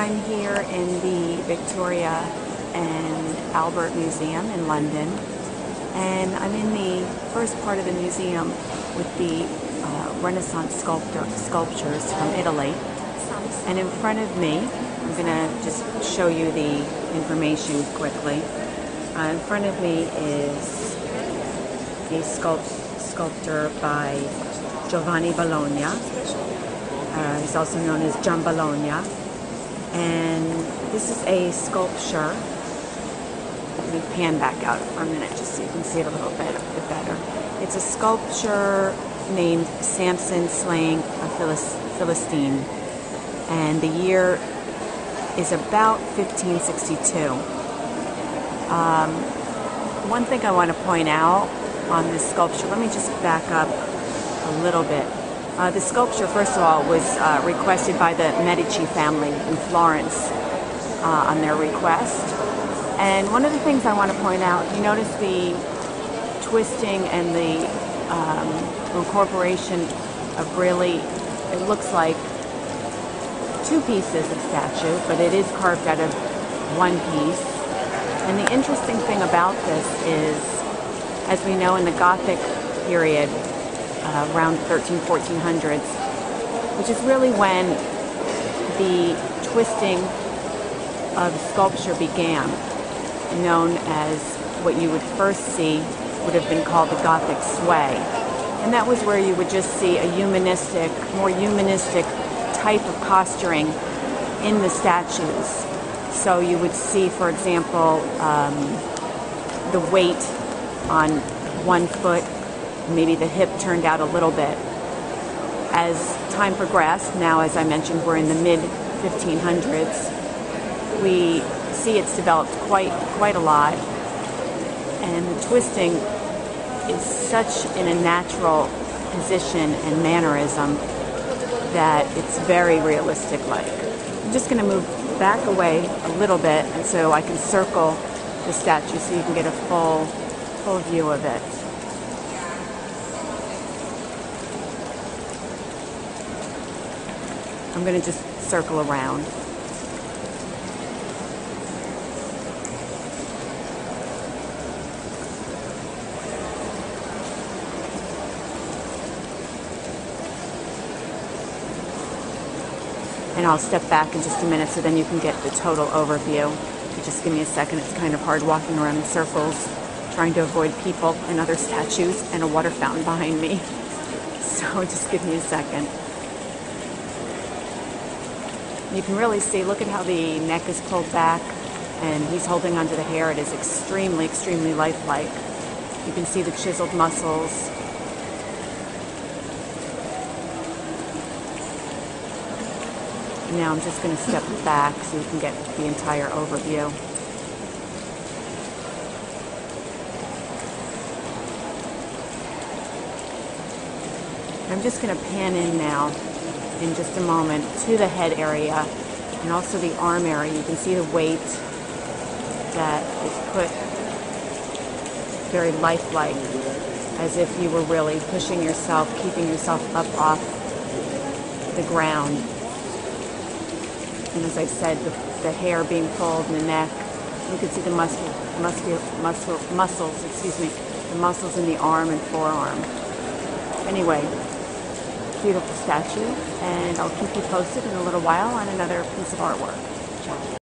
I'm here in the Victoria and Albert Museum in London, and I'm in the first part of the museum with the Renaissance sculptures from Italy. And in front of me, I'm going to just show you the information quickly. In front of me is a sculpture by Giambologna. He's also known as Giambologna. And this is a sculpture. Let me pan back out for a minute just so you can see it a little bit better. It's a sculpture named Samson Slaying a Philistine. And the year is about 1562. One thing I want to point out on this sculpture, let me just back up a little bit. The sculpture, first of all, was requested by the Medici family in Florence on their request. And one of the things I want to point out, you notice the twisting and the incorporation of really, it looks like two pieces of statue, but it is carved out of one piece. And the interesting thing about this is, as we know in the Gothic period, around 1400s, which is really when the twisting of sculpture began, known as what you would first see would have been called the Gothic sway. And that was where you would just see a more humanistic type of posturing in the statues. So you would see, for example, the weight on one foot, maybe the hip turned out a little bit. As time progressed, now as I mentioned, we're in the mid-1500s, we see it's developed quite a lot, and the twisting is such in a natural position and mannerism that it's very realistic-like. I'm just going to move back away a little bit and so I can circle the statue so you can get a full view of it. I'm going to just circle around. And I'll step back in just a minute so then you can get the total overview. Just give me a second. It's kind of hard walking around in circles, trying to avoid people and other statues and a water fountain behind me. So just give me a second. You can really see, look at how the neck is pulled back and he's holding onto the hair. It is extremely, extremely lifelike. You can see the chiseled muscles. Now I'm just going to step back so you can get the entire overview. I'm just going to pan in now in just a moment to the head area and also the arm area. You can see the weight that is put very lifelike, as if you were really pushing yourself, keeping yourself up off the ground. And as I said, the hair being pulled in the neck, you can see the muscles in the arm and forearm. Anyway, beautiful statue, and I'll keep you posted in a little while on another piece of artwork.